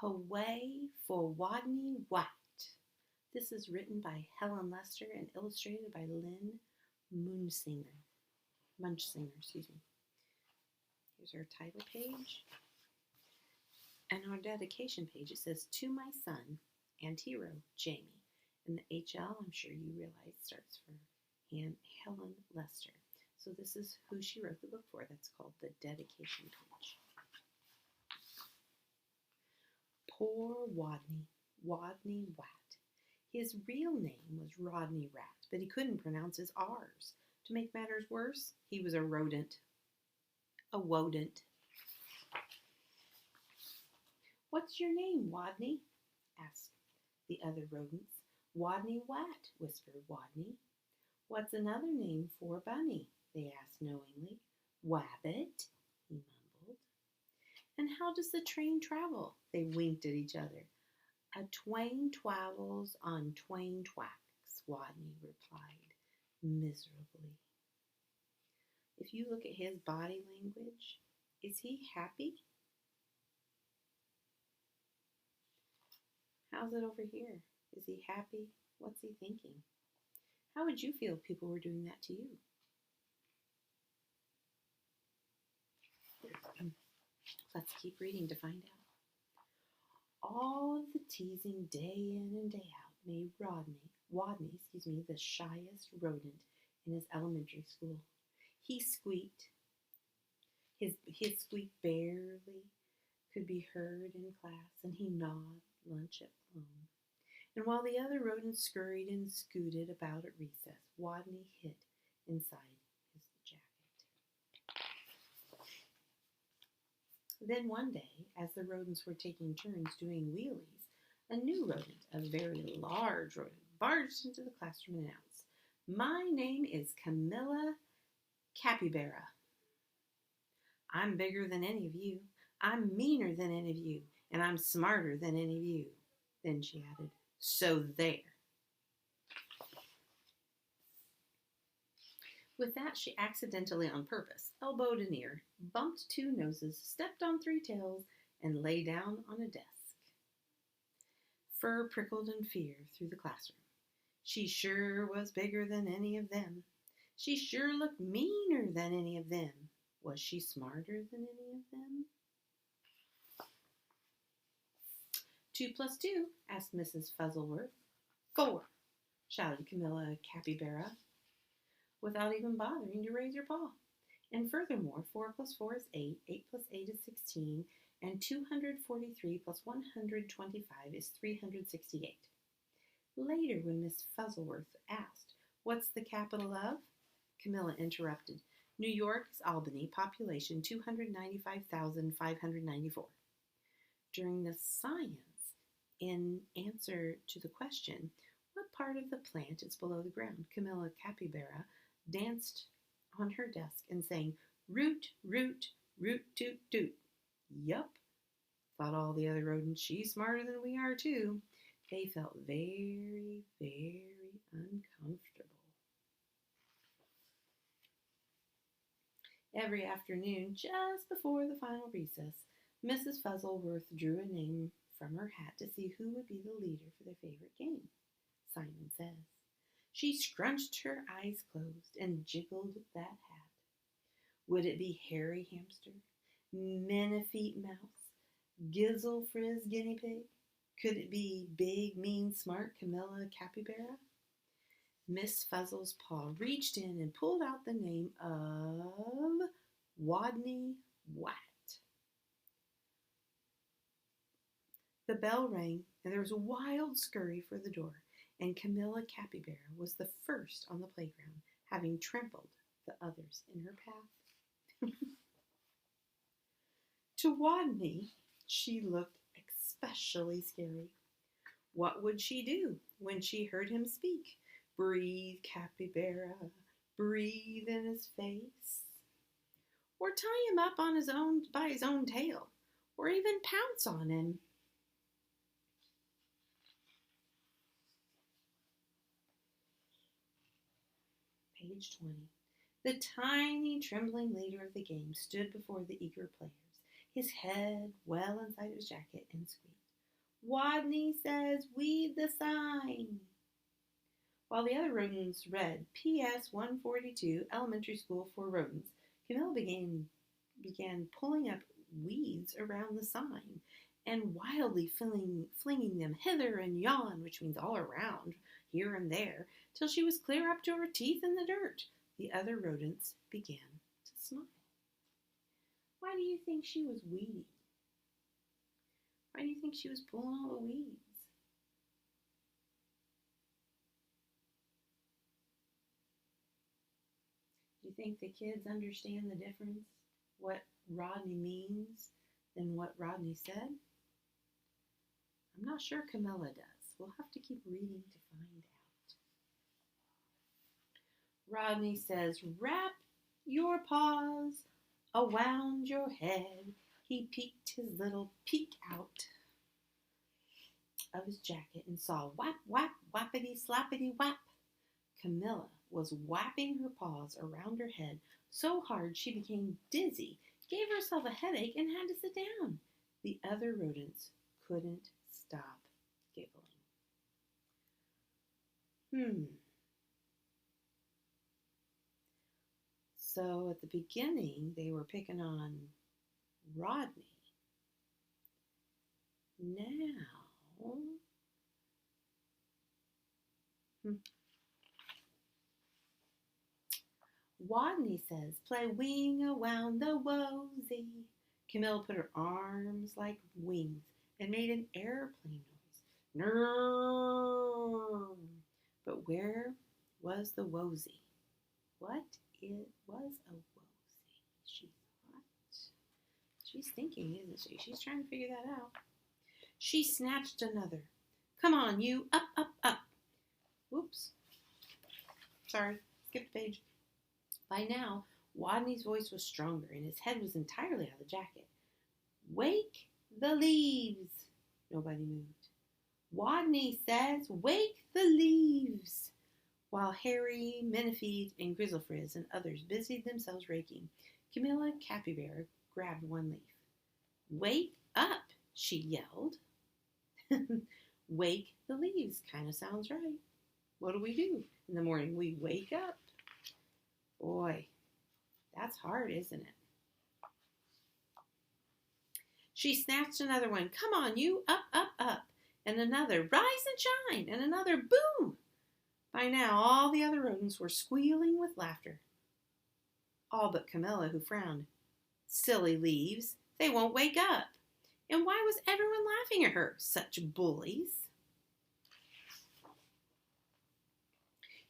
Hooway for Wodney Wat. This is written by Helen Lester and illustrated by Lynn Munchsinger. Here's our title page. And our dedication page, it says, "To my son and hero, Jamie." And the HL, I'm sure you realize, starts for Helen Lester. So this is who she wrote the book for. That's called the dedication page. Poor Wodney Wat. His real name was Rodney Rat, but he couldn't pronounce his R's. To make matters worse, he was a rodent. A wodent. "What's your name, Wodney?" asked the other rodents. "Wodney Wat," whispered Wodney. "What's another name for bunny?" they asked knowingly. "Wabbit," he mumbled. "And how does the train travel?" They winked at each other. "A twain twavels on twain twacks," Wodney replied miserably. If you look at his body language, is he happy? How's it over here? Is he happy? What's he thinking? How would you feel if people were doing that to you? Let's keep reading to find out. All of the teasing day in and day out made Wodney, the shyest rodent in his elementary school. He squeaked. His squeak barely could be heard in class, and he gnawed lunch at home. And while the other rodents scurried and scooted about at recess, Wodney hid inside his jacket. Then one day, as the rodents were taking turns doing wheelies, a new rodent, a very large rodent, barged into the classroom and announced, "My name is Camilla Capybara. I'm bigger than any of you. I'm meaner than any of you. And I'm smarter than any of you." Then she added, "So there." With that, she accidentally, on purpose, elbowed an ear, bumped two noses, stepped on three tails, and lay down on a desk. Fur prickled in fear through the classroom. She sure was bigger than any of them. She sure looked meaner than any of them. Was she smarter than any of them? 2 plus 2, asked Mrs. Fuzzleworth. 4, shouted Camilla Capybara, without even bothering to raise her paw. And furthermore, 4 plus 4 is 8, 8 plus 8 is 16, and 243 plus 125 is 368. Later, when Miss Fuzzleworth asked, "What's the capital of?" Camilla interrupted. "New York is Albany, population 295,594. During the science, in answer to the question, "What part of the plant is below the ground?" Camilla Capybara danced on her desk and sang, "Root, root, root, toot, toot." "Yup," thought all the other rodents, "she's smarter than we are, too." They felt very, very uncomfortable. Every afternoon, just before the final recess, Mrs. Fuzzleworth drew a name from her hat to see who would be the leader for their favorite game. Simon Says. She scrunched her eyes closed and jiggled that hat. Would it be Hairy Hamster, Minifeet Mouse, Gizzle Frizz Guinea Pig? Could it be Big, Mean, Smart Camilla Capybara? Miss Fuzzle's paw reached in and pulled out the name of Wodney Wat. The bell rang, and there was a wild scurry for the door, and Camilla Capybara was the first on the playground, having trampled the others in her path. To Wodney, she looked especially scary. What would she do when she heard him speak? Breathe, Capybara, breathe in his face. Or tie him up on by his own tail, or even pounce on him. Page 20. The tiny, trembling leader of the game stood before the eager players, his head well inside his jacket, and squeaked, Wodney says, weed the sign. While the other rodents read P.S. 142, Elementary School for Rodents, Camilla began pulling up weeds around the sign and wildly flinging them hither and yon, which means all around, here and there, till she was clear up to her teeth in the dirt. The other rodents began to smile. Why do you think she was weeding? Why do you think she was pulling all the weeds? Do you think the kids understand the difference, what Wodney means, than what Wodney said? I'm not sure Camilla does. We'll have to keep reading to find out. Wodney says, wrap your paws around your head. He peeked his little peak out of his jacket and saw whap, whap, whappity, slappity, whap. Camilla was whapping her paws around her head so hard she became dizzy, gave herself a headache, and had to sit down. The other rodents couldn't stop giggling. So at the beginning, they were picking on Wodney. Now, Wodney says, play wing around the wosy. Camilla put her arms like wings and made an airplane noise. Nurr. But where was the wosy? What it was a wosy, she thought. She's thinking, isn't she? She's trying to figure that out. She snatched another. Come on, you. Up, up, up. Whoops. Sorry. Skipped a page. By now, Wodney's voice was stronger and his head was entirely out of the jacket. Wake the leaves. Nobody moved. Wodney says, wake the leaves. While Harry, Minifeed, and Grizzlefrizz and others busied themselves raking, Camilla Capybara grabbed one leaf. Wake up, she yelled. Wake the leaves. Kind of sounds right. What do? In the morning, we wake up. Boy, that's hard, isn't it? She snatched another one. Come on, you. Up, up, up. And another. Rise and shine. And another. Boom. By now, all the other rodents were squealing with laughter. All but Camilla, who frowned. Silly leaves. They won't wake up. And why was everyone laughing at her? Such bullies.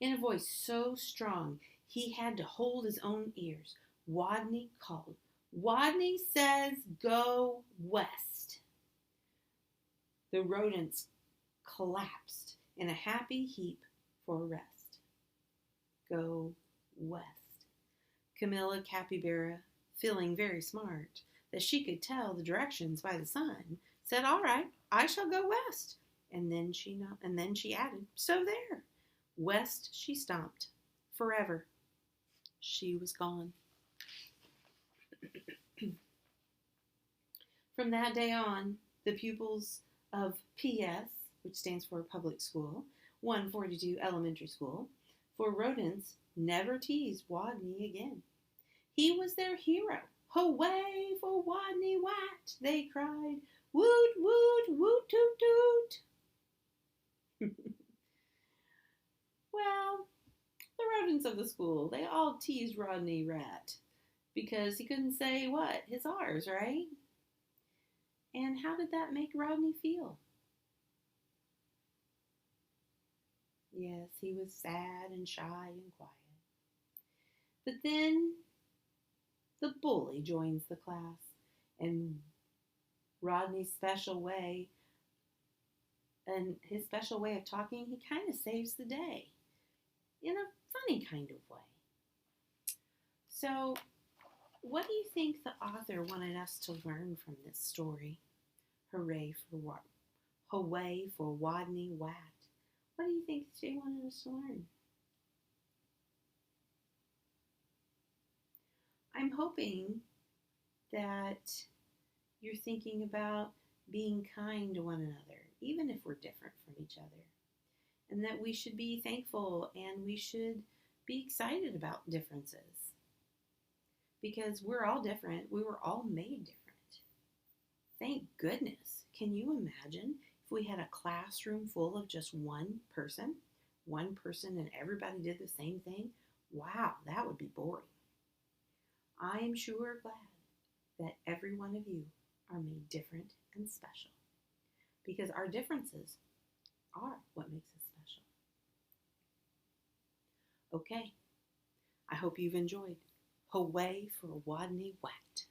In a voice so strong, he had to hold his own ears. Wodney called. Wodney says, go west. The rodents collapsed in a happy heap for rest. Go west. Camilla Capybara, feeling very smart, that she could tell the directions by the sun, said, all right, I shall go west. And then she added, so there. West she stomped. Forever. She was gone. From that day on, the pupils of PS, which stands for Public School, 142 Elementary School, for rodents never teased Wodney again. He was their hero. Hooway for Wodney Wat, they cried. Woot, woot, woot, toot, toot. Well, the rodents of the school, they all teased Wodney Rat because he couldn't say what? His R's, right? And how did that make Wodney feel? Yes, he was sad and shy and quiet. But then the bully joins the class, and Wodney's special way, and his special way of talking, he kind of saves the day in a funny kind of way. So, what do you think the author wanted us to learn from this story? Hooway for Wodney Wat. What do you think she wanted us to learn? I'm hoping that you're thinking about being kind to one another, even if we're different from each other, and that we should be thankful and we should be excited about differences because we're all different. We were all made different. Thank goodness. Can you imagine if we had a classroom full of just one person and everybody did the same thing? Wow, that would be boring. I am sure glad that every one of you are made different and special because our differences are what makes us special. Okay, I hope you've enjoyed. Hooway for Wodney Wat.